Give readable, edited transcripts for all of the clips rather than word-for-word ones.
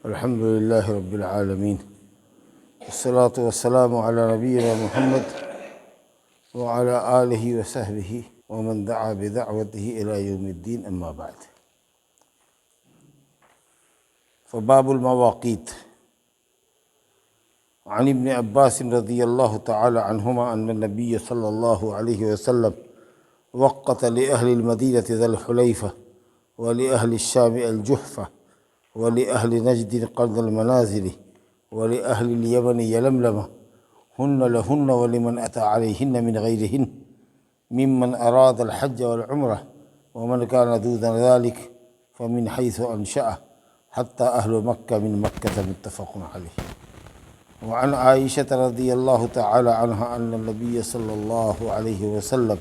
الحمد للہ رب العالمین، والصلاة والسلام علی نبینا محمد وعلی آلہ وصحبہ ومن دعا بدعوتہ الی یوم الدین، اما بعد۔ فباب المواقیت۔ عن ابن عباس رضی اللہ تعالی عنہما ان النبی صلی اللہ علیہ وسلم وقت لأہل المدینة ذا الحلیفہ ولأہل الشام الجحفہ ولأہل نجد قرن المنازل ولأہل الیمن یلملمہ ہن لہن ولمن أتى علیہن من غیرہن ممن اراد الحج والعمرہ ومن كان دون ذلك فمن حيث أنشأ حتى أهل مكة من مكة، متفق عليه۔ وعن عائشة رضی اللہ تعالی عنہا أن النبي صلی اللہ علیہ وسلم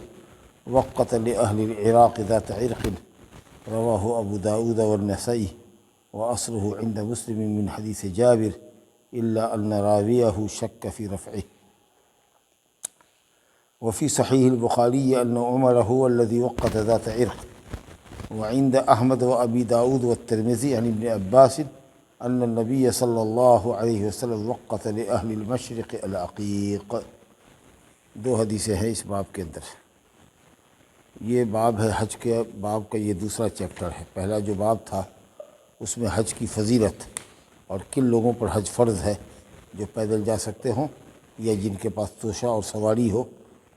وقت لأهل العراق ذات عرق، رواه أبو داود والنسائي وأصله عند مسلم من حديث جابر إلا أن راويه شك في رفعه۔ وفي صحيح البخاري أن عمر هو الذي وقت ذات عرق، وعند أحمد وأبي داود والترمذي عن ابن عباس أن النبي صلى الله عليه وسلم وقت لأهل المشرق العقيق۔ دو حدیثیں ہیں اس باب کے اندر۔ یہ باب ہے حج کے باب کا، یہ دوسرا چیپٹر ہے۔ پہلا جو باب تھا اس میں حج کی فضیلت اور کن لوگوں پر حج فرض ہے، جو پیدل جا سکتے ہوں یا جن کے پاس توشہ اور سواری ہو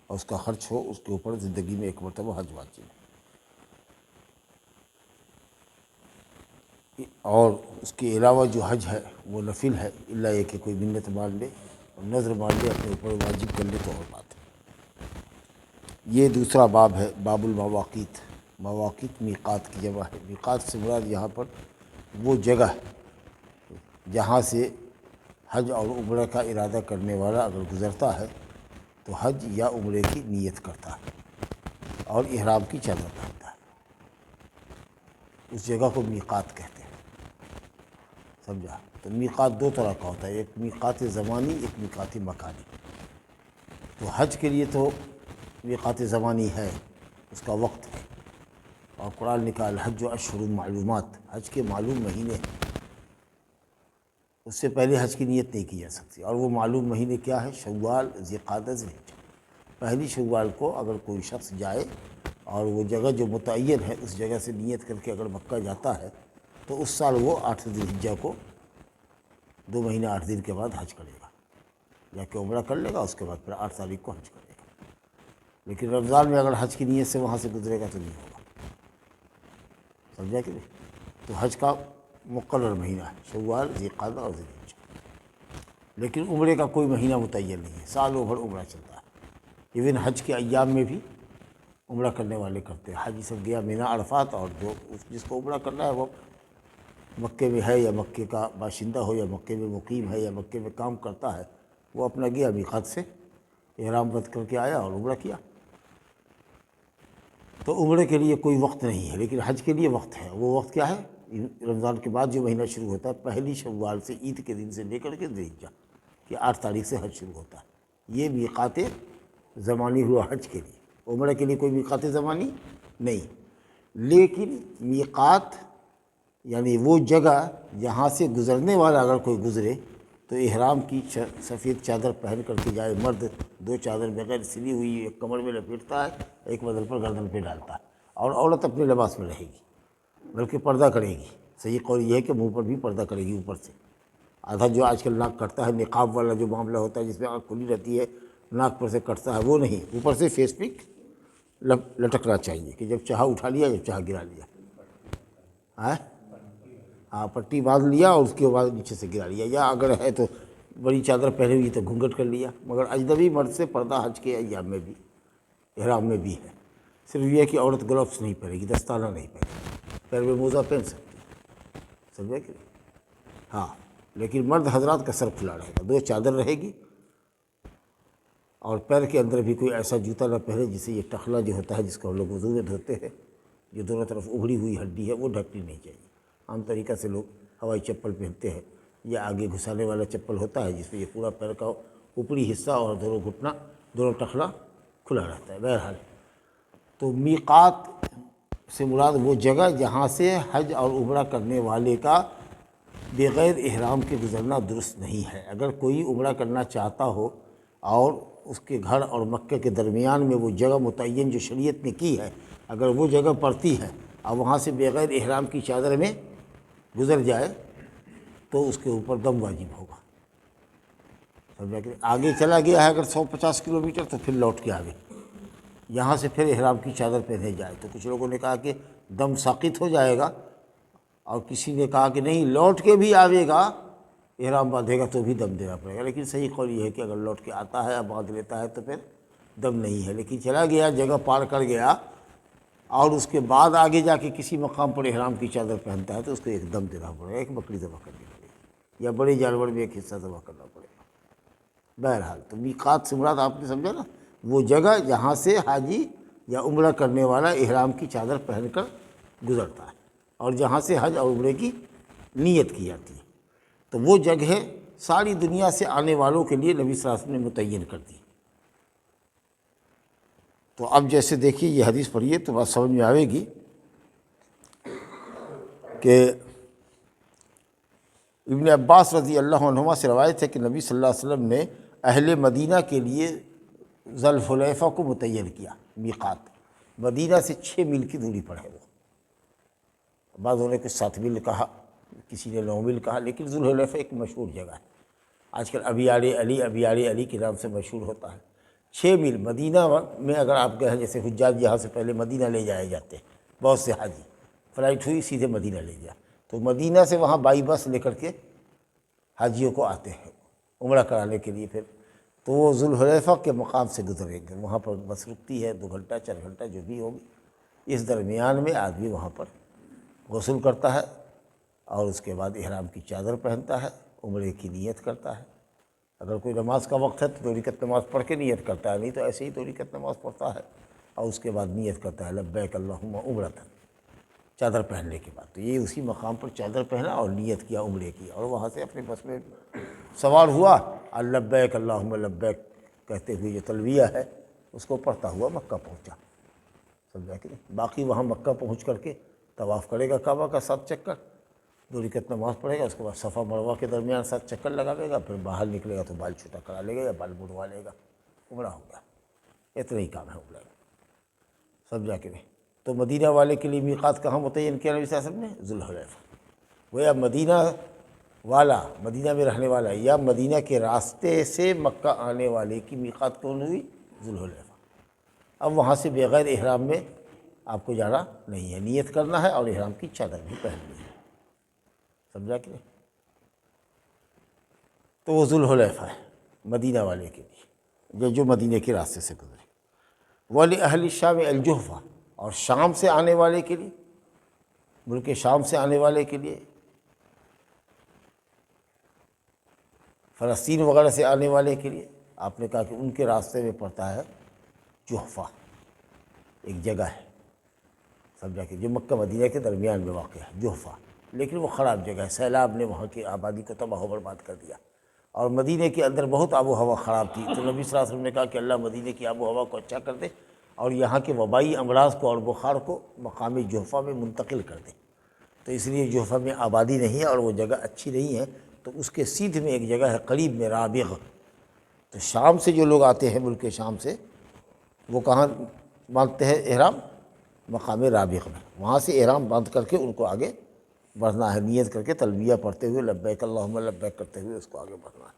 اور اس کا خرچ ہو، اس کے اوپر زندگی میں ایک مرتبہ حج واجب ہے۔ اور اس کے علاوہ جو حج ہے وہ نفل ہے، الا یہ کہ کوئی منت مان لے اور نذر مان لے، اپنے اوپر واجب کر لے تو اور بات ہے۔ یہ دوسرا باب ہے، باب المواقیت۔ مواقیت میقات کی جمع ہے۔ میقات سے مراد یہاں پر وہ جگہ جہاں سے حج اور عمرہ کا ارادہ کرنے والا اگر گزرتا ہے تو حج یا عمرے کی نیت کرتا ہے اور احرام کی چادر پہنتا ہے، اس جگہ کو میقات کہتے ہیں۔ سمجھا؟ تو میقات دو طرح کا ہوتا ہے، ایک میقات زمانی، ایک میقات مکانی۔ تو حج کے لیے تو میقات زمانی ہے، اس کا وقت ہے، اور قرآن نے کہا الحج اشہر معلومات، حج کے معلوم مہینے ہیں، اس سے پہلے حج کی نیت نہیں کی جا سکتی۔ اور وہ معلوم مہینے کیا ہے؟ شوال، ذوالقعدہ، ذوالحجہ۔ پہلی شوال کو اگر کوئی شخص جائے اور وہ جگہ جو متعین ہے اس جگہ سے نیت کر کے اگر مکہ جاتا ہے تو اس سال وہ 8 ذوالحجہ کو 2 مہینہ 8 دن کے بعد حج کرے گا، جا کے عمرہ کر لے گا، اس کے بعد پھر 8 تاریخ کو حج کرے گا۔ لیکن رمضان میں اگر حج کی نیت سے وہاں سے گزرے گا تو نہیں ہوگا۔ سمجھا کہ نہیں؟ تو حج کا مقرر مہینہ ہے شوال، ذوالقعدہ اور ذوالحجہ، لیکن عمرے کا کوئی مہینہ متعین نہیں ہے، سالوں بھر عمرہ چلتا ہے۔ ایون حج کے ایام میں بھی عمرہ کرنے والے کرتے ہیں۔ حج سب گیا مینا عرفات، اور جو جس کو عمرہ کرنا ہے وہ مکے میں ہے یا مکے کا باشندہ ہو یا مکے میں مقیم ہے یا مکے میں کام کرتا ہے، وہ اپنا گیا میقات سے احرام بند کر کے آیا اور عمرہ کیا۔ تو عمرے کے لیے کوئی وقت نہیں ہے، لیکن حج کے لیے وقت ہے۔ وہ وقت کیا ہے؟ رمضان کے بعد جو مہینہ شروع ہوتا ہے، پہلی شوال سے، عید کے دن سے لے کر کے ذوالحجہ کہ 8 تاریخ سے حج شروع ہوتا ہے۔ یہ میقات زمانی ہوا حج کے لیے۔ عمرہ کے لیے کوئی میقات زمانی نہیں، لیکن میقات یعنی وہ جگہ جہاں سے گزرنے والا اگر کوئی گزرے تو احرام کی سفید چادر پہن کر کے جائے۔ مرد 2 چادر بغیر سلی ہوئی ایک کمر میں لپیٹتا ہے، ایک بدن پر گردن پہ ڈالتا ہے، اور عورت اپنے لباس میں رہے گی، بلکہ پردہ کرے گی۔ صحیح قول یہ ہے کہ منہ پر بھی پردہ کرے گی اوپر سے۔ آدھا جو آج کل ناک کٹتا ہے، نقاب والا جو معاملہ ہوتا ہے جس میں آنکھ کھلی رہتی ہے، ناک پر سے کٹتا ہے، وہ نہیں، اوپر سے فیس پک لٹکنا چاہیے کہ جب چاہا اٹھا لیا، جب چاہا گرا لیا۔ ہاں، پٹی باندھ لیا اور اس کے بعد نیچے سے گرا لیا، یا اگر ہے تو بڑی چادر پہنے ہوئی تو گھونگھٹ کر لیا۔ مگر اجنبی مرد سے پردہ حج کے ایام میں بھی، احرام میں بھی ہے۔ صرف یہ ہے کہ عورت گلوز نہیں پہنے گی، دستانہ نہیں پہنے گی، پیر میں موزہ پہن سکتی ہے۔ سمجھا کہ نہیں؟ ہاں، لیکن مرد حضرات کا سر کھلا رہے گا، 2 چادر رہے گی، اور پیر کے اندر بھی کوئی ایسا جوتا نہ پہنے جسے یہ ٹخلا جو ہوتا ہے جس کو ہم لوگ وضو میں دھوتے ہیں، جو دونوں طرف ابھری ہوئی ہڈی ہے، وہ ڈھکنی نہیں چاہیے۔ عام طریقہ سے لوگ ہوائی چپل پہنتے ہیں، یا آگے گھسانے والا چپل ہوتا ہے جس میں یہ پورا پیر کا اوپری حصہ اور دونوں گھٹنا، دونوں ٹخلا کھلا رہتا ہے۔ بہرحال تو میقات سے مراد وہ جگہ جہاں سے حج اور عمرہ کرنے والے کا بغیر احرام کے گزرنا درست نہیں ہے۔ اگر کوئی عمرہ کرنا چاہتا ہو اور اس کے گھر اور مکہ کے درمیان میں وہ جگہ متعین جو شریعت نے کی ہے، اگر وہ جگہ پڑتی ہے اور وہاں سے بغیر احرام کی چادر میں گزر جائے تو اس کے اوپر دم واجب ہوگا۔ سمجھا کہ آگے چلا گیا ہے اگر 150 کلومیٹر تو پھر لوٹ کے آگے یہاں سے پھر احرام کی چادر پہنے جائے، تو کچھ لوگوں نے کہا کہ دم ساقط ہو جائے گا، اور کسی نے کہا کہ نہیں لوٹ کے بھی آئے گا، احرام باندھے گا تو بھی دم دینا پڑے گا۔ لیکن صحیح قول یہ ہے کہ اگر لوٹ کے آتا ہے اور باندھ لیتا ہے تو پھر دم نہیں ہے، لیکن چلا گیا جگہ پار کر گیا اور اس کے بعد آگے جا کے کسی مقام پر احرام کی چادر پہنتا ہے تو اس کو ایک دم دینا پڑے گا، ایک بکری ذبح کرنی پڑے گی یا بڑے جانور میں ایک حصہ ذبح کرنا پڑے گا۔ بہرحال تو میقات سے مراد آپ نے سمجھا نا، وہ جگہ جہاں سے حاجی یا عمرہ کرنے والا احرام کی چادر پہن کر گزرتا ہے اور جہاں سے حج اور عمرے کی نیت کی جاتی ہے، تو وہ جگہ ساری دنیا سے آنے والوں کے لیے نبی صلی اللہ علیہ وسلم نے متعین کر دی۔ تو اب جیسے دیکھیے یہ حدیث پڑھیے تو بات سمجھ میں آئے گی کہ ابن عباس رضی اللہ عنہما سے روایت ہے کہ نبی صلی اللہ علیہ وسلم نے اہل مدینہ کے لیے ذوالحلیفہ کو متعین کیا میقات۔ مدینہ سے 6 میل کی دوری پر ہے وہ، بعضوں نے کچھ 7 میل کہا، کسی نے 9 میل کہا، لیکن ذوالحلیفہ ایک مشہور جگہ ہے، آج کل ابیار علی کے نام سے مشہور ہوتا ہے۔ 6 میل مدینہ میں اگر آپ گئے ہیں، جیسے حجاج یہاں سے پہلے مدینہ لے جائے جاتے ہیں، بہت سے حاجی فلائٹ ہوئی سیدھے مدینہ لے جا، تو مدینہ سے وہاں بائی بس لے کر کے حاجیوں کو آتے ہیں عمرہ کرانے کے لیے، پھر تو وہ ذوالحلیفہ کے مقام سے گزریں گے، وہاں پر بس رکتی ہے 2 گھنٹہ 4 گھنٹہ جو بھی ہوگی، اس درمیان میں آدمی وہاں پر غسل کرتا ہے اور اس کے بعد احرام کی چادر پہنتا ہے، عمرے کی نیت کرتا ہے۔ اگر کوئی نماز کا وقت ہے تو 2 رکعت نماز پڑھ کے نیت کرتا ہے، نہیں تو ایسے ہی 2 رکعت نماز پڑھتا ہے اور اس کے بعد نیت کرتا ہے لبیک اللہم عمرۃ، چادر پہننے کے بعد۔ تو یہ اسی مقام پر چادر پہنا اور نیت کیا عمرے کی، اور وہاں سے اپنے بس میں سوار ہوا اور لبیک اللہم لبیک کہتے ہوئے جو تلبیہ ہے اس کو پڑھتا ہوا مکہ پہنچا۔ سمجھا کہ نہیں؟ باقی وہاں مکہ پہنچ کر کے طواف کرے گا کعبہ کا 7 چکر، 2 رکعت نماز پڑھے گا، اس کے بعد صفا مروہ کے درمیان 7 چکر لگاوے گا، پھر باہر نکلے گا تو بال چھوٹا کرا لے گا یا بال بڑھوا لے گا، عمرہ ہو گیا۔ اتنا ہی کام ہے عمرہ کا، سمجھا کہ نہیں؟ تو مدینہ والے کے لیے میقات کہاں متعین کیا نبی صلی اللہ علیہ وسلم نے؟ ذوالحلیفہ۔ وہ یا مدینہ والا، مدینہ میں رہنے والا، یا مدینہ کے راستے سے مکہ آنے والے کی میقات کون ہوئی؟ ذوالحلیفہ۔ اب وہاں سے بغیر احرام میں آپ کو جانا نہیں ہے، نیت کرنا ہے اور احرام کی چادر بھی پہننی ہے، سمجھا کہ نہیں؟ تو وہ ذوالحلیفہ ہے مدینہ والے کے لیے جو مدینہ کے راستے سے گزرے۔ وَلِأَهْلِ الشَّامِ الْجُحْفَةُ، اور شام سے آنے والے کے لیے، ملک شام سے آنے والے کے لیے، فلسطین وغیرہ سے آنے والے کے لیے، آپ نے کہا کہ ان کے راستے میں پڑتا ہے جحفہ، ایک جگہ ہے، سمجھا کہ جو مکہ مدینہ کے درمیان میں واقع ہے جحفہ، لیکن وہ خراب جگہ ہے، سیلاب نے وہاں کی آبادی کو تباہ و برباد کر دیا، اور مدینہ کے اندر بہت آب و ہوا خراب تھی، تو نبی صلی اللہ علیہ وسلم نے کہا کہ اللہ مدینہ کی آب و ہوا کو اچھا کر دے اور یہاں کے وبائی امراض کو اور بخار کو مقام جحفہ میں منتقل کر دے۔ تو اس لیے جحفہ میں آبادی نہیں ہے اور وہ جگہ اچھی نہیں ہے، تو اس کے سیدھ میں ایک جگہ ہے قریب میں رابغ، تو شام سے جو لوگ آتے ہیں ملک شام سے، وہ کہاں باندھتے ہیں احرام؟ مقام رابغ میں، وہاں سے احرام باندھ کر کے ان کو آگے بڑھنا ہے، نیت کر کے تلبیہ پڑھتے ہوئے لبیک اللہم لبیک کرتے ہوئے اس کو آگے بڑھنا ہے۔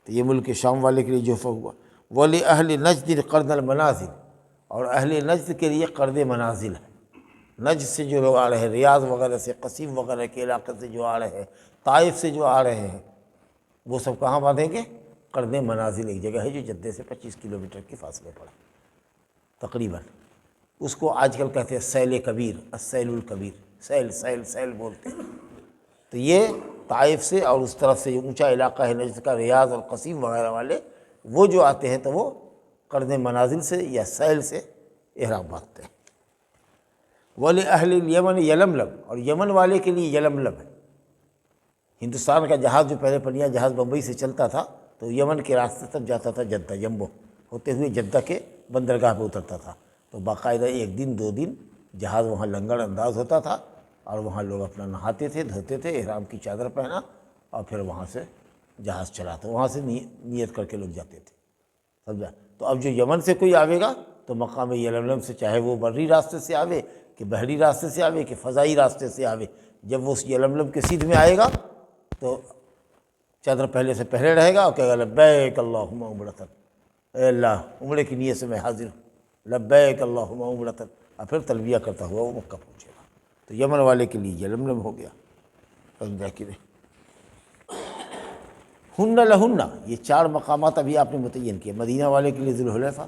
تو یہ ملک شام والے کے لیے جحفہ ہوا۔ وَلِأَهْلِ نَجْدٍ قَرْنَ الْمَنَازِلِ، اور اہل نجد کے لیے قرن منازل ہے، نجد سے جو لوگ آ رہے ہیں، ریاض وغیرہ سے، قصیم وغیرہ کے علاقے سے جو آ رہے ہیں، طائف سے جو آ رہے ہیں، وہ سب کہاں باندھیں گے؟ قرن منازل، ایک جگہ ہے جو جدہ سے 25 کلومیٹر کے فاصلے پر ہے تقریباً، اس کو آج کل کہتے ہیں سیل کبیر، السیل الکبیر، سیل سیل سیل بولتے ہیں۔ تو یہ طائف سے اور اس طرف سے جو اونچا علاقہ ہے نجد کا، ریاض اور قصیم وغیرہ والے، وہ جو آتے ہیں تو وہ قرن منازل سے یا سیل سے احرام باندھتے ہیں۔ وَلِأَهْلِ الْيَمَنِ یلملم، اور یمن والے کے لیے یلملم ہے، ہندوستان کا جہاز جو پہلے پنیا جہاز بمبئی سے چلتا تھا تو یمن کے راستے تک جاتا تھا، جدہ جمبو ہوتے ہوئے جدہ کے بندرگاہ پہ اترتا تھا، تو باقاعدہ 1 دن 2 دن جہاز وہاں لنگر انداز ہوتا تھا اور وہاں لوگ اپنا نہاتے تھے، دھوتے تھے، احرام کی چادر پہنا اور پھر وہاں سے جہاز چلا، تو وہاں سے نیت کر کے لوگ جاتے تھے، سمجھا؟ تو اب جو یمن سے کوئی آوے گا تو مقام یلملم سے، چاہے وہ بری راستے سے آوے کہ بحری راستے سے آوے کہ فضائی راستے سے آوے، جب وہ اس یلملم کے سیدھ میں آئے گا تو چادر پہلے سے پہلے رہے گا اور کہے گا لبیک اللہم عمرۃ، اے اللہ عمرے کی نیت سے میں حاضر ہوں، لبیک اللہم عمرۃ، اور پھر تلبیہ کرتا ہوا وہ مکہ پہنچے گا۔ تو یمن والے کے لیے یلملم ہو گیا، سمجھا کہ نہیں؟ ہن لہن، یہ 4 مقامات ابھی آپ نے متعین کیے، مدینہ والے کے لیے ذوالحلیفہ،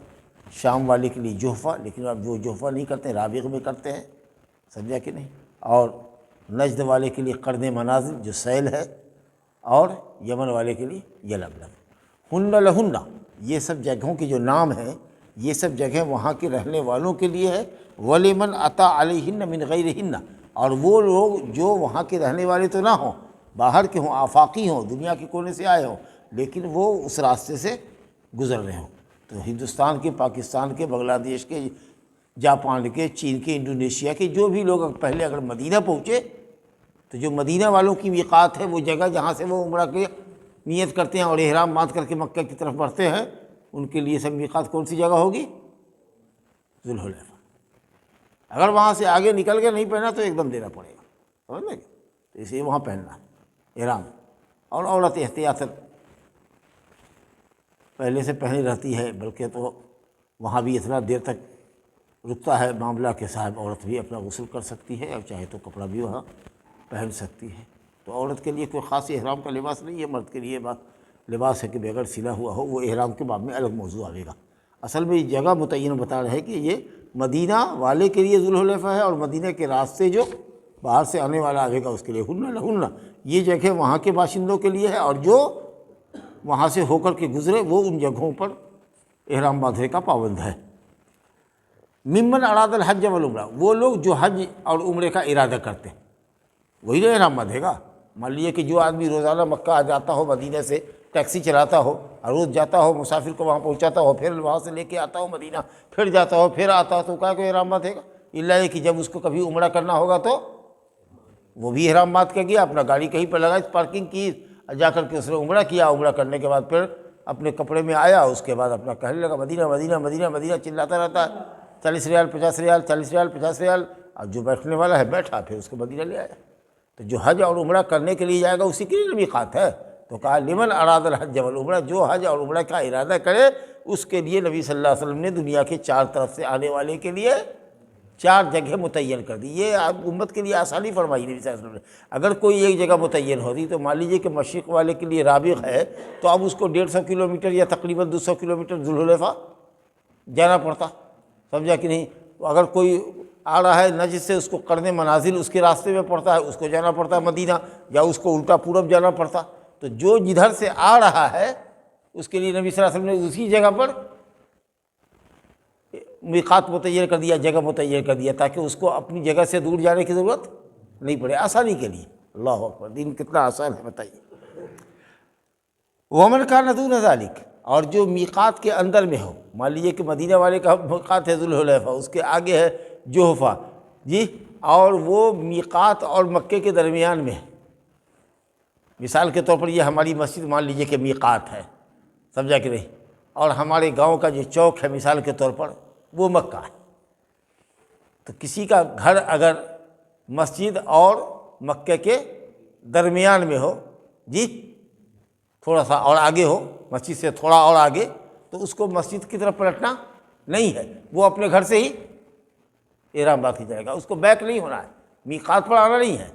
شام والے کے لیے جحفہ، لیکن اب وہ جحفہ نہیں کرتے ہیں، رابغ میں کرتے ہیں، سمجھا کہ نہیں؟ اور نجد والے کے لیے قرن منازل جو سیل ہے، اور یمن والے کے لیے یلملم۔ ہن لہن، یہ سب جگہوں کے جو نام ہیں، یہ سب جگہیں وہاں کے رہنے والوں کے لیے ہے، وَلِمَنْ أَتَىٰ عَلَيْهِنَّ مِنْ غَيْرِهِنَّ، اور وہ لوگ جو وہاں کے رہنے والے تو نہ ہوں، باہر کے ہوں، آفاقی ہوں، دنیا کے کونے سے آئے ہوں، لیکن وہ اس راستے سے گزر رہے ہوں، تو ہندوستان کے، پاکستان کے، بنگلہ دیش کے، جاپان کے، چین کے، انڈونیشیا کے جو بھی لوگ پہلے اگر مدینہ پہنچے تو جو مدینہ والوں کی میقات ہے، وہ جگہ جہاں سے وہ عمرہ کی نیت کرتے ہیں اور احرام باندھ کر کے مکہ کی طرف بڑھتے ہیں، ان کے لیے سب میقات کون سی جگہ ہوگی؟ ذوالحلیفہ۔ اگر وہاں سے آگے نکل کے نہیں پہنا تو ایک دم دینا پڑے گا، سمجھ لیں گے؟ تو اس لیے وہاں پہننا ہے احرام، اور عورت احتیاطاً پہلے سے پہنی رہتی ہے، بلکہ تو وہاں بھی اتنا دیر تک رکتا ہے معاملہ کہ صاحب عورت بھی اپنا غسل کر سکتی ہے اور چاہے تو کپڑا بھی وہاں پہن سکتی ہے۔ تو عورت کے لیے کوئی خاص احرام کا لباس نہیں ہے، مرد کے لیے لباس ہے کہ بغیر سلا ہوا ہو، وہ احرام کے باب میں الگ موضوع آئے گا۔ اصل میں یہ جگہ متعین بتا رہے ہیں کہ یہ مدینہ والے کے لیے ذوالحلیفہ ہے، اور مدینہ کے راستے جو باہر سے آنے والا آئے گا اس کے لیے ہن لہن، یہ جگہ وہاں کے باشندوں کے لیے ہے، اور جو وہاں سے ہو کر کے گزرے وہ ان جگہوں پر احرام باندھنے کا پابند ہے۔ ممن اراد الحج والعمرہ، وہ لوگ جو حج اور عمرے کا ارادہ کرتے ہیں وہی تو احرام باندھے گا۔ مان لیجیے کہ جو آدمی روزانہ مکہ آ جاتا ہو، مدینہ سے ٹیکسی چلاتا ہو اور روز جاتا ہو، مسافر کو وہاں پہنچاتا ہو، پھر وہاں سے لے کے آتا ہو مدینہ، پھر جاتا ہو، پھر آتا ہو، تو کیا کوئی احرام باندھے گا؟ الا یہ کہ جب اس کو کبھی عمرہ کرنا ہوگا تو وہ بھی احرام باندھ کے گیا، اپنا گاڑی کہیں پہ لگا، پارکنگ کی، جا کر کے اس نے عمرہ کیا، عمرہ کرنے کے بعد پھر اپنے کپڑے میں آیا، اس کے بعد اپنا کہنے لگا مدینہ مدینہ مدینہ مدینہ چلاتا رہتا ہے، 40 ریال 50 ریال 40 ریال 50 ریال، اور جو بیٹھنے والا ہے بیٹھا، پھر اس کو مدینہ لے آیا۔ تو جو حج اور عمرہ کرنے کے لیے جائے گا اسی کے لیے میقات ہے، تو کہا لمن اراد الحج والعمرہ، جو حج اور عمرہ کا ارادہ کرے اس کے لیے نبی صلی اللہ علیہ وسلم نے دنیا کے 4 طرف سے آنے والے کے لیے 4 جگہ متعین کر دی۔ یہ آپ امت کے لیے آسانی فرمائی نبی صلی اللہ علیہ وسلم نے۔ اگر کوئی ایک جگہ متعین ہوتی تو مان لیجیے کہ مشرق والے کے لیے رابغ ہے، تو اب اس کو 150 کلومیٹر یا تقریباً 200 کلومیٹر ذوالحلیفہ جانا پڑتا، سمجھا کہ نہیں؟ تو اگر کوئی آ رہا ہے نجد سے، اس کو قرن منازل اس کے راستے میں پڑتا ہے، اس کو جانا پڑتا ہے مدینہ، یا اس کو الٹا پورب جانا پڑتا۔ تو جو جدھر سے آ رہا ہے اس کے لیے نبی صلی اللہ علیہ وسلم نے اسی جگہ پر میقات متعین کر دیا، جگہ متعین کر دیا، تاکہ اس کو اپنی جگہ سے دور جانے کی ضرورت نہیں پڑے، آسانی کے لیے۔ اللہ اکبر، دین کتنا آسان ہے بتائیے۔ ومن کان دون ذلک، اور جو میقات کے اندر میں ہو، مان لیجیے کہ مدینہ والے کا میقات ہے ذوالحلیفہ، اس کے آگے ہے جحفہ، جی، اور وہ میقات اور مکے کے درمیان میں ہے۔ مثال کے طور پر یہ ہماری مسجد مان لیجیے کہ میقات ہے، سمجھا کہ نہیں؟ اور ہمارے گاؤں کا جو چوک ہے مثال کے طور پر وہ مکہ ہے۔ تو کسی کا گھر اگر مسجد اور مکے کے درمیان میں ہو، جی، تھوڑا سا اور آگے ہو، مسجد سے تھوڑا اور آگے، تو اس کو مسجد کی طرف پلٹنا نہیں ہے، وہ اپنے گھر سے ہی احرام باندھ کے جائے گا، اس کو بیک نہیں ہونا ہے، میقات پر آنا نہیں ہے۔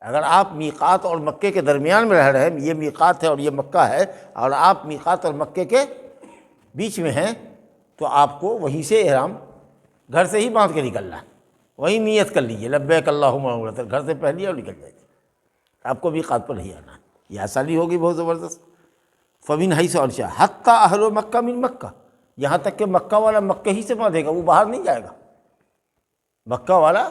اگر آپ میقات اور مکے کے درمیان میں رہ رہے ہیں، یہ میقات ہے اور یہ مکہ ہے، اور آپ میقات اور مکے کے بیچ میں ہیں، تو آپ کو وہیں سے احرام گھر سے ہی باندھ کے نکلنا ہے، وہیں نیت کر لیجیے لبیک اللہم عمرۃ، گھر سے پہن لیا اور نکل جائیے، آپ کو میقات پر نہیں آنا ہے۔ یہ آسانی ہوگی بہت زبردست۔ فمن حیث ارجع حتی اہل مکہ من مکہ، یہاں تک کہ مکہ والا مکہ ہی سے باندھے گا، وہ باہر نہیں جائے گا، مکہ والا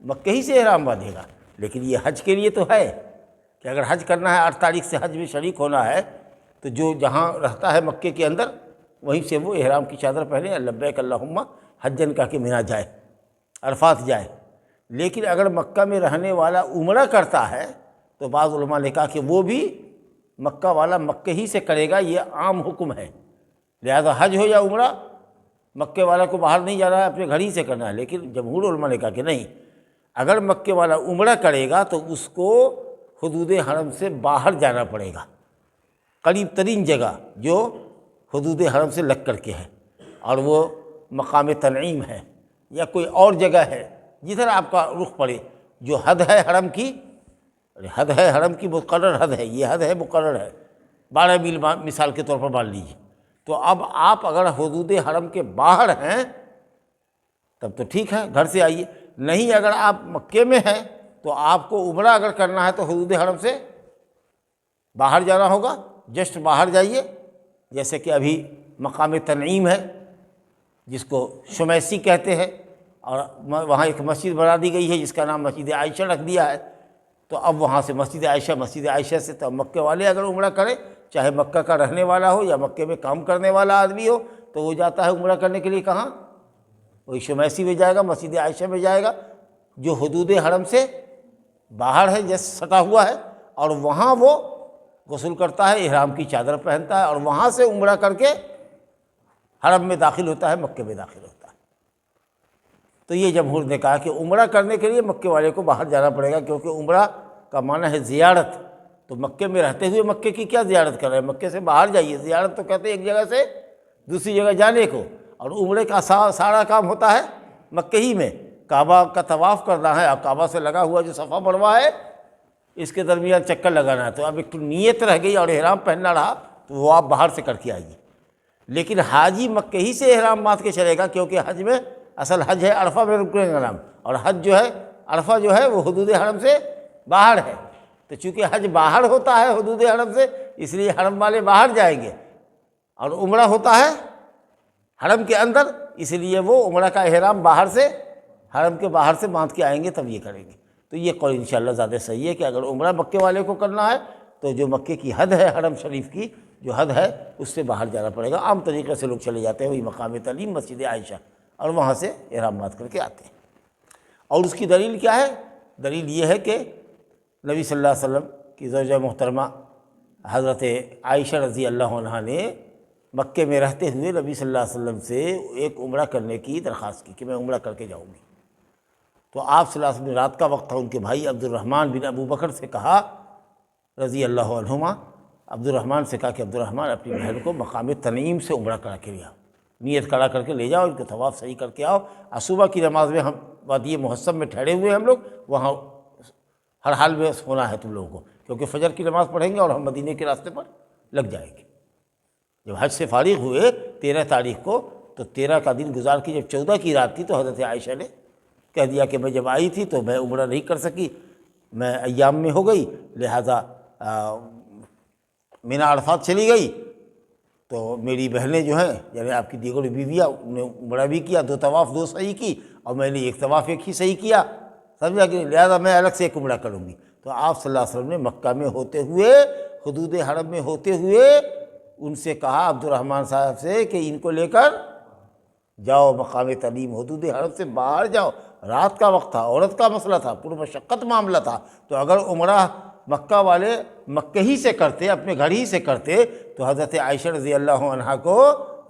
مکہ ہی سے احرام باندھے گا۔ لیکن یہ حج کے لیے تو ہے کہ اگر حج کرنا ہے، 8 تاریخ سے حج میں شریک ہونا ہے، تو جو جہاں رہتا ہے مکے کے اندر وہیں سے وہ احرام کی چادر پہنے، لبیک اللہم حجن کہہ کے مینا جائے، عرفات جائے۔ لیکن اگر مکہ میں رہنے والا عمرہ کرتا ہے تو بعض علماء نے کہا کہ وہ بھی مکہ والا مکہ ہی سے کرے گا، یہ عام حکم ہے۔ لہذا حج ہو یا عمرہ، مکے والا کو باہر نہیں جانا ہے، اپنے گھر ہی سے کرنا ہے۔ لیکن جمہور علماء نے کہا کہ نہیں، اگر مکے والا عمرہ کرے گا تو اس کو حدود حرم سے باہر جانا پڑے گا، قریب ترین جگہ جو حدود حرم سے لگ کر کے ہے، اور وہ مقام تنعیم ہے یا کوئی اور جگہ ہے جدھر آپ کا رخ پڑے، جو حد ہے حرم کی، حد ہے حرم کی مقرر حد ہے، یہ حد ہے مقرر ہے، 12 میل مثال کے طور پر مان لیجیے۔ تو اب آپ اگر حدود حرم کے باہر ہیں تب تو ٹھیک ہے، گھر سے آئیے، نہیں اگر آپ مکے میں ہیں تو آپ کو عمرہ اگر کرنا ہے تو حدود حرم سے باہر جانا ہوگا، جسٹ باہر جائیے۔ جیسے کہ ابھی مقام تنعیم ہے جس کو شمیسی کہتے ہیں، اور وہاں ایک مسجد بنا دی گئی ہے جس کا نام مسجد عائشہ رکھ دیا ہے، تو اب وہاں سے مسجد عائشہ سے تو مکے والے اگر عمرہ کریں، چاہے مکہ کا رہنے والا ہو یا مکے میں کام کرنے والا آدمی ہو، تو وہ جاتا ہے عمرہ کرنے کے لیے کہاں؟ وہی شمیسی میں جائے گا، مسجد عائشہ میں جائے گا جو حدود حرم سے باہر ہے، جیسے سٹا ہوا ہے، اور وہاں وہ غسل کرتا ہے، احرام کی چادر پہنتا ہے، اور وہاں سے عمرہ کر کے حرم میں داخل ہوتا ہے، مکے میں داخل ہوتا ہے۔ تو یہ جمہور نے کہا کہ عمرہ کرنے کے لیے مکے والے کو باہر جانا پڑے گا، کیونکہ عمرہ کا معنی ہے زیارت، تو مکے میں رہتے ہوئے مکے کی کیا زیارت کر رہے ہیں؟ مکے سے باہر جائیے، زیارت تو کہتے ہیں ایک جگہ سے دوسری جگہ جانے کو، اور عمرے کا سارا کام ہوتا ہے مکے ہی میں۔ کعبہ کا طواف کرنا ہے، اب کعبہ سے لگا ہوا جو صفا مروا ہے اس کے درمیان چکر لگانا ہے، تو اب ایک تو نیت رہ گئی اور احرام پہننا رہا، تو وہ آپ باہر سے کر کے آئیے۔ لیکن حاجی مکے ہی سے احرام باندھ کے چلے گا، کیونکہ حج میں اصل حج ہے عرفہ میں رکنے کا نام، اور حج جو ہے عرفہ جو ہے وہ حدود حرم سے باہر ہے، تو چونکہ حج باہر ہوتا ہے حدود حرم سے، اس لیے حرم والے باہر جائیں گے، اور عمرہ ہوتا ہے حرم کے اندر، اس لیے وہ عمرہ کا احرام باہر سے، حرم کے باہر سے باندھ کے آئیں گے، تب یہ کریں گے۔ تو یہ قول انشاءاللہ زیادہ صحیح ہے کہ اگر عمرہ مکے والے کو کرنا ہے تو جو مکے کی حد ہے حرم شریف کی جو حد ہے اس سے باہر جانا پڑے گا۔ عام طریقے سے لوگ چلے جاتے ہیں وہی مقام تعلیم مسجد عائشہ، اور وہاں سے احرام باندھ کر کے آتے ہیں۔ اور اس کی دلیل کیا ہے؟ دلیل یہ ہے کہ نبی صلی اللہ علیہ وسلم کی زوجہ محترمہ حضرت عائشہ رضی اللہ عنہا نے مکے میں رہتے ہوئے نبی صلی اللہ علیہ وسلم سے ایک عمرہ کرنے کی درخواست کی کہ میں عمرہ کر کے جاؤں گی، تو آپ صلی اللہ علیہ وسلم نے رات کا وقت تھا، ان کے بھائی عبد الرحمن بن ابو بکر سے کہا رضی اللہ عنہما، عبد الرحمن سے کہا کہ عبد الرحمن اپنی بہن کو مقام تنعیم سے عمرہ کرا کے لے آؤ، نیت کرا کر کے لے جاؤ، ان کو طواف صحیح کر کے آؤ، صبح کی نماز میں ہم وادی محسب میں ٹھہرے ہوئے ہم لوگ، وہاں ہر حال میں ہونا ہے تم لوگوں کو، کیونکہ فجر کی نماز پڑھیں گے اور ہم مدینے کے راستے پر لگ جائیں گے۔ جب حج سے فارغ ہوئے 13 تاریخ کو، تو 13 کا دن گزار کے جب 14 کی رات تھی تو حضرت عائشہ نے کہہ دیا کہ میں جب آئی تھی تو میں عمرہ نہیں کر سکی، میں ایام میں ہو گئی، لہٰذا مینا عرفات چلی گئی، تو میری بہنیں جو ہیں یعنی آپ کی دیگر بیویاں انہوں نے عمرہ بھی کیا، 2 طواف 2 صحیح کی، اور میں نے 1 طواف 1 ہی صحیح کیا، سمجھا کہ لہٰذا میں الگ سے ایک عمرہ کروں گی۔ تو آپ صلی اللہ علیہ وسلم نے مکہ میں ہوتے ہوئے، حدود حرم میں ہوتے ہوئے ان سے کہا عبد الرحمن صاحب سے کہ ان کو لے کر جاؤ مقام تعلیم، حدود حرم سے باہر جاؤ۔ رات کا وقت تھا، عورت کا مسئلہ تھا، پرمشقت معاملہ تھا، تو اگر عمرہ مکہ والے مکہ ہی سے کرتے، اپنے گھر ہی سے کرتے، تو حضرت عائشہ رضی اللہ عنہا کو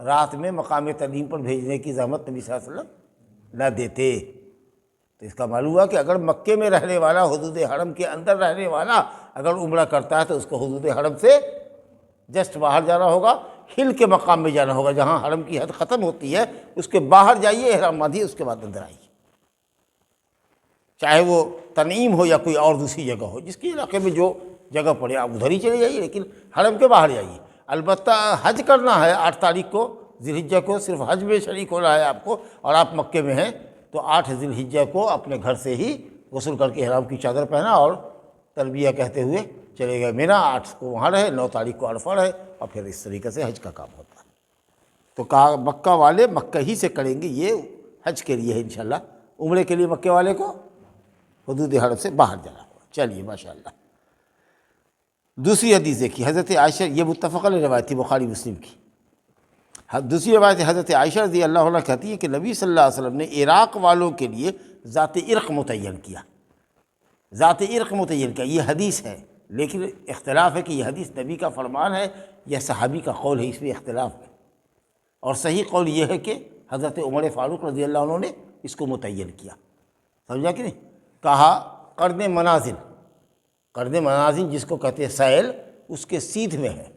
رات میں مقام تعلیم پر بھیجنے کی زحمت نبی صلی اللہ علیہ وسلم نہ دیتے۔ تو اس کا معلوم ہوا کہ اگر مکے میں رہنے والا، حدود حرم کے اندر رہنے والا اگر عمرہ کرتا ہے تو اس کو حدود حرم سے جسٹ باہر جانا ہوگا، ہل کے مقام میں جانا ہوگا، جہاں حرم کی حد ختم ہوتی ہے اس کے باہر جائیے، احرام باندھیے، اس کے بعد اندر آئیے، چاہے وہ تنعیم ہو یا کوئی اور دوسری جگہ ہو، جس کے علاقے میں جو جگہ پڑے آپ ادھر ہی چلے جائیے، لیکن حرم کے باہر جائیے۔ البتہ حج کرنا ہے 8 تاریخ کو ذی الحجہ کو، صرف حج میں شریک ہونا ہے آپ کو، اور آپ مکے میں ہیں، تو 8 ذی الحجہ کو اپنے گھر سے ہی غسل کر کے احرام کی چادر پہنا اور تلبیہ کہتے ہوئے چلے گئے مینا، 8 کو وہاں رہے، 9 تاریخ کو عرفہ رہے، اور پھر اس طریقے سے حج کا کام ہوتا ہے۔ تو کہا مکہ والے مکہ ہی سے کریں گے، یہ حج کے لیے ہے انشاءاللہ، عمرے کے لیے مکے والے کو حدود حرم سے باہر جانا ہوگا۔ چلیے ماشاءاللہ۔ دوسری حدیث دیکھیے، حضرت عائشہ، یہ متفق علیہ روایت تھی بخاری مسلم کی۔ دوسری روایت حضرت عائشہ رضی اللہ عنہ کہتی ہے کہ نبی صلی اللہ علیہ وسلم نے عراق والوں کے لیے ذات عرق متعین کیا، ذات عرق متعین کیا۔ یہ حدیث ہے، لیکن اختلاف ہے کہ یہ حدیث نبی کا فرمان ہے یا صحابی کا قول ہے، اس میں اختلاف ہے۔ اور صحیح قول یہ ہے کہ حضرت عمر فاروق رضی اللہ عنہ نے اس کو متعین کیا، سمجھا کہ نہیں؟ کہا قرن منازل، قرن منازل جس کو کہتے ہیں سیل، اس کے سیدھ میں ہے،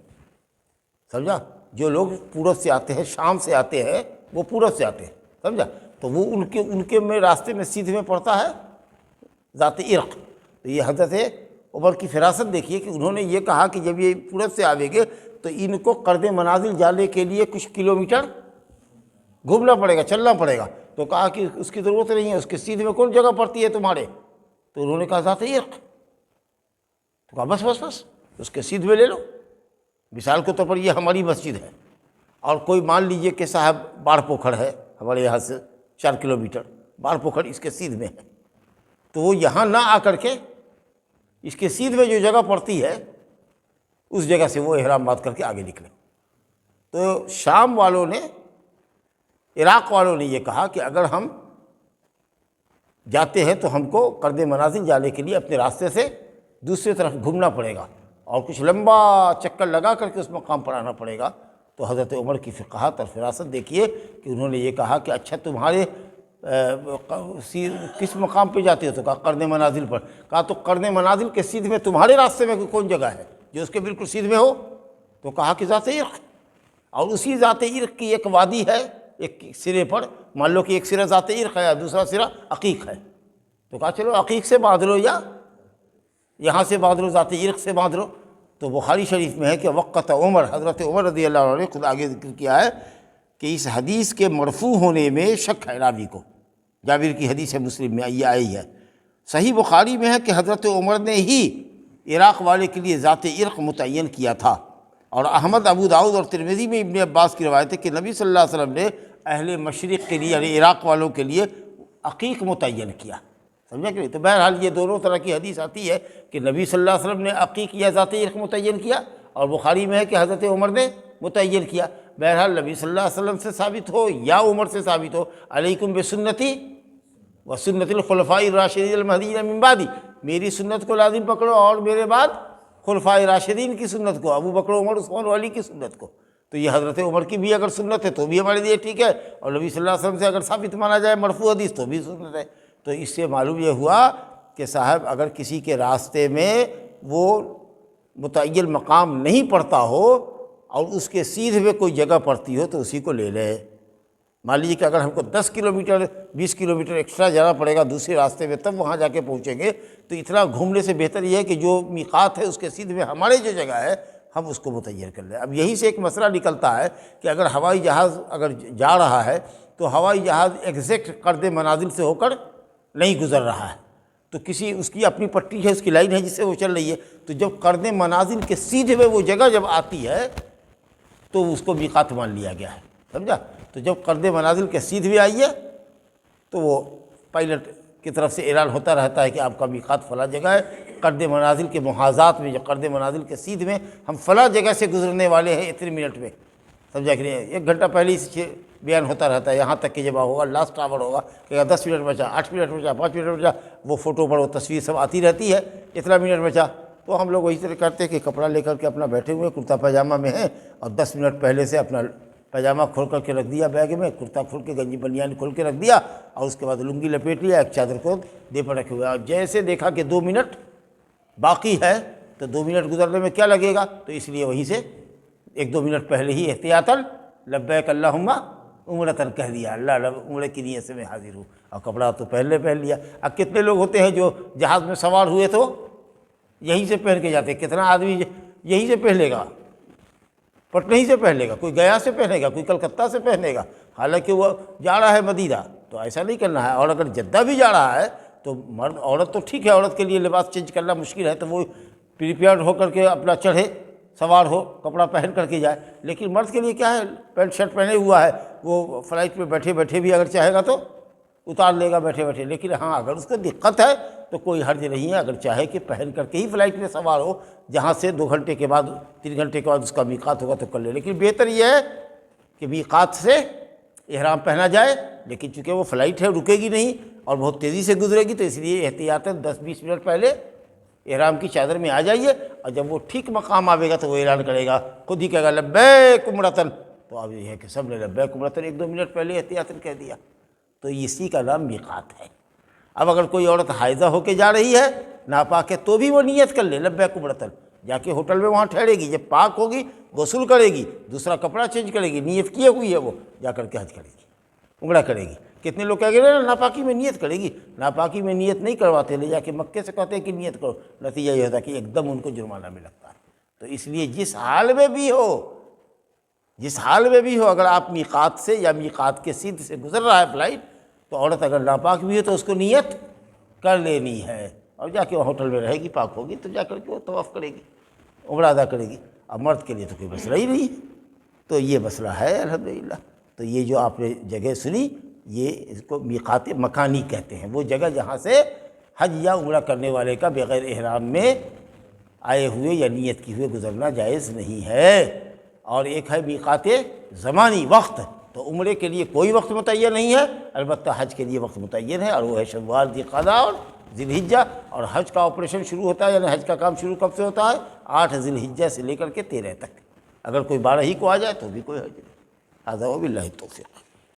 سمجھا؟ جو لوگ پورب سے آتے ہیں، شام سے آتے ہیں، وہ پورب سے آتے ہیں، سمجھا؟ تو وہ ان کے میں راستے میں سیدھ میں پڑتا ہے ذات عرق۔ تو یہ حضرت عمر کی فراست دیکھیے کہ انہوں نے یہ کہا کہ جب یہ پورب سے آویں گے تو ان کو قرن منازل جانے کے لیے کچھ کلومیٹر گھومنا پڑے گا، چلنا پڑے گا۔ تو کہا کہ اس کی ضرورت نہیں ہے، اس کے سیدھ میں کون جگہ پڑتی ہے تمہارے؟ تو انہوں نے کہا ذات عرق۔ تو کہا بس اس کے سیدھ میں لے لو۔ مثال کے طور پر یہ ہماری مسجد ہے، اور کوئی مان لیجئے کہ صاحب باڑ پوکھر ہے، ہمارے یہاں سے 4 کلومیٹر باڑ پوکھر اس کے سیدھ میں ہے، تو وہ یہاں نہ آ کر کے اس کے سیدھ میں جو جگہ پڑتی ہے اس جگہ سے وہ احرام باندھ کر کے آگے نکلے۔ تو شام والوں نے، عراق والوں نے یہ کہا کہ اگر ہم جاتے ہیں تو ہم کو قرن منازل جانے کے لیے اپنے راستے سے دوسری طرف گھومنا پڑے گا اور کچھ لمبا چکر لگا کر کے اس مقام پر آنا پڑے گا۔ تو حضرت عمر کی فقاہت اور فراست دیکھیے کہ انہوں نے یہ کہا کہ اچھا تمہارے کس مقام پہ جاتے ہو؟ تو کہا قرن منازل پر۔ کہا تو قرن منازل کے سیدھ میں تمہارے راستے میں کون جگہ ہے جو اس کے بالکل سیدھ میں ہو؟ تو کہا کہ ذات عرق، اور اسی ذات عرق کی ایک وادی ہے ایک سرے پر، مان لو کہ ایک سرا ذات عرق ہے اور دوسرا سرا عقیق ہے، تو کہا چلو عقیق سے باندھ لو یا یہاں سے باندھ لو، ذات عرق سے باندھ لو۔ تو بخاری شریف میں ہے کہ وقت عمر، حضرت عمر رضی اللہ عنہ نے خود آگے ذکر کیا ہے کہ اس حدیث کے مرفوع ہونے میں شک ہے راوی کو، جابر کی حدیث ہے، مسلم میں یہ آئی ہے۔ صحیح بخاری میں ہے کہ حضرت عمر نے ہی عراق والے کے لیے ذات عرق متعین کیا تھا، اور احمد، ابو داؤد اور ترمذی میں ابن عباس کی روایت ہے کہ نبی صلی اللہ علیہ وسلم نے اہل مشرق کے لیے یعنی عراق والوں کے لیے عقیق متعین کیا، سمجھا کہ نہیں؟ تو بہرحال یہ دونوں طرح کی حدیث آتی ہے کہ نبی صلی اللہ علیہ وسلم نے عقیق یا ذات عرق متعین کیا، اور بخاری میں ہے کہ حضرت عمر نے متعین کیا۔ بہرحال نبی صلی اللہ علیہ وسلم سے ثابت ہو یا عمر سے ثابت ہو، علیکم بسنتی و سنت الخلفاء الراشدین المہدیین من بعدی، میری سنت کو لازم پکڑو اور میرے بعد خلفاء راشدین کی سنت کو، ابو بکر، عمر، عثمان و علی کی سنت کو۔ تو یہ حضرت عمر کی بھی اگر سنت ہے تو بھی ہمارے لیے ٹھیک ہے، اور نبی صلی اللہ علیہ وسلم سے اگر ثابت مانا جائے مرفوع حدیث تو بھی سنت ہے۔ تو اس سے معلوم یہ ہوا کہ صاحب اگر کسی کے راستے میں وہ متعین مقام نہیں پڑتا ہو اور اس کے سیدھ میں کوئی جگہ پڑتی ہو تو اسی کو لے لے۔ مان لیجیے کہ اگر ہم کو 10 کلومیٹر 20 کلومیٹر ایکسٹرا جانا پڑے گا دوسرے راستے میں تب وہاں جا کے پہنچیں گے، تو اتنا گھومنے سے بہتر یہ ہے کہ جو میقات ہے اس کے سیدھ میں ہمارے جو جگہ ہے ہم اس کو متعین کر لیں۔ اب یہی سے ایک مسئلہ نکلتا ہے کہ اگر ہوائی جہاز اگر جا رہا ہے تو ہوائی جہاز ایگزیکٹ قرن منازل سے ہو کر نہیں گزر رہا ہے، تو کسی اس کی اپنی پٹی ہے، اس کی لائن ہے جس سے وہ چل رہی ہے، تو جب قرن منازل کے سیدھے میں وہ جگہ جب آتی ہے تو اس کو میقات مان لیا گیا ہے، سمجھا؟ تو جب قرن منازل کے سیدھے میں آئی ہے تو وہ پائلٹ کی طرف سے اعلان ہوتا رہتا ہے کہ آپ کا میقات فلاں جگہ ہے، قرن منازل کے محاذات میں، جو قرن منازل کے سیدھ میں ہم فلاں جگہ سے گزرنے والے ہیں اتنے منٹ میں، سمجھا کہ نہیں؟ 1 گھنٹہ پہلے ہی بیان ہوتا رہتا ہے، یہاں تک کہ جب ہوگا لاسٹ آور ہوگا کہ 10 منٹ بچا، 8 منٹ بچا، 5 منٹ بچا، وہ فوٹو پر وہ تصویر سب آتی رہتی ہے اتنا منٹ بچا۔ تو ہم لوگ وہی طرح کرتے ہیں کہ کپڑا لے کر کے اپنا بیٹھے ہوئے کرتا پاجامہ میں ہیں اور 10 منٹ پہلے سے اپنا پاجامہ کھول کر کے رکھ دیا بیگ میں، کرتا کھول کے گنجی بنیان کھول کے رکھ دیا، اور اس کے بعد لنگی لپیٹ لیا، ایک چادر کو دے پر رکھے ہوئے، اور جیسے دیکھا کہ 2 منٹ باقی ہے تو 2 منٹ گزرنے میں کیا لگے گا، تو اس لیے وہیں سے 1-2 منٹ پہلے ہی احتیاطاً لبیک اللہم عمرتاً کہہ دیا، اللہ عمرے کی نیت سے میں حاضر ہوں، اور کپڑا تو پہلے پہن لیا۔ اب کتنے لوگ ہوتے ہیں جو جہاز میں سوار ہوئے تو یہیں سے پہن کے جاتے ہیں، کتنا آدمی یہیں سے پہنے گا، پٹنہ ہی سے پہنے گا، کوئی گیا سے پہنے گا، کوئی کلکتہ سے پہنے گا، حالانکہ وہ جا رہا ہے مدینہ، تو ایسا نہیں کرنا ہے۔ اور اگر جدہ بھی جا رہا ہے تو مرد، عورت تو ٹھیک ہے، عورت کے لیے لباس چینج کرنا مشکل ہے تو وہ پریپیئرڈ ہو کر کے اپنا چڑھے، سوار ہو، کپڑا پہن کر کے جائے، لیکن مرد کے لیے کیا ہے، پینٹ شرٹ پہنے ہوا ہے، وہ فلائٹ میں بیٹھے بیٹھے بھی اگر چاہے گا تو اتار لے گا بیٹھے بیٹھے، لیکن ہاں اگر اس کو دقت ہے تو کوئی حرج نہیں ہے، اگر چاہے کہ پہن کر کے ہی فلائٹ میں سوار ہو، جہاں سے 2 گھنٹے کے بعد 3 گھنٹے کے بعد اس کا میقات ہوگا تو کر لے، لیکن بہتر یہ ہے کہ میقات سے احرام پہنا جائے، لیکن چونکہ وہ فلائٹ ہے رکے گی نہیں اور بہت تیزی سے گزرے گی، تو اس لیے احتیاطاً 10-20 منٹ پہلے احرام کی چادر میں آ جائیے، اور جب وہ ٹھیک مقام آئے گا تو وہ اعلان کرے گا، خود ہی کہے گا لبیک عمرتن، تو اب یہ ہے کہ سب نے لبیک عمرتن 1-2 منٹ پہلے احتیاطاً کہہ دیا، تو اسی کا نام میقات ہے۔ اب اگر کوئی عورت حائضہ ہو کے جا رہی ہے، ناپاک ہے، تو بھی وہ نیت کر لے لبیک عمرتن، جا کے ہوٹل میں وہاں ٹھہرے گی، جب پاک ہوگی غسل کرے گی، دوسرا کپڑا چینج کرے گی، نیت کیے ہوئی ہے وہ، جا کر کے حج کرے گی، عمرہ کرے گی۔ کتنے لوگ کہہ گئے ناپاکی میں نیت کرے گی، ناپاکی میں نیت نہیں کرواتے، لے جا کے مکے سے کہتے ہیں کہ نیت کرو، نتیجہ یہ ہوتا ہے کہ ایک دم ان کو جرمانہ میں لگتا ہے۔ تو اس لیے جس حال میں بھی ہو اگر آپ میقات سے یا میقات کے سدھ سے گزر رہا ہے فلائٹ، تو عورت اگر ناپاک بھی ہو تو اس کو نیت کر لینی ہے، اور جا کے وہ ہوٹل میں رہے گی، پاک ہوگی تو جا کر کے وہ طواف کرے گی، عمرہ ادا کرے گی۔ اب مرد کے لیے تو کوئی مسئلہ ہی نہیں ہے، تو یہ مسئلہ ہے الحمدللہ۔ تو یہ جو آپ نے جگہ سنی، یہ اس کو میقات مکانی کہتے ہیں، وہ جگہ جہاں سے حج یا عمرہ کرنے والے کا بغیر احرام میں آئے ہوئے یا نیت کی ہوئے گزرنا جائز نہیں ہے۔ اور ایک ہے میقات زمانی، وقت، تو عمرے کے لیے کوئی وقت متعین نہیں ہے، البتہ حج کے لیے وقت متعین ہے، اور وہ ہے شوال، ذوالقعدہ اور ذی الحجہ۔ اور حج کا آپریشن شروع ہوتا ہے، یعنی حج کا کام شروع کب سے ہوتا ہے؟ 8 ذی الحجہ سے لے کر کے 13 تک۔ اگر کوئی 12 ہی کو آ جائے تو بھی کوئی حج نہیں۔ هذا وباللہ التوفیق۔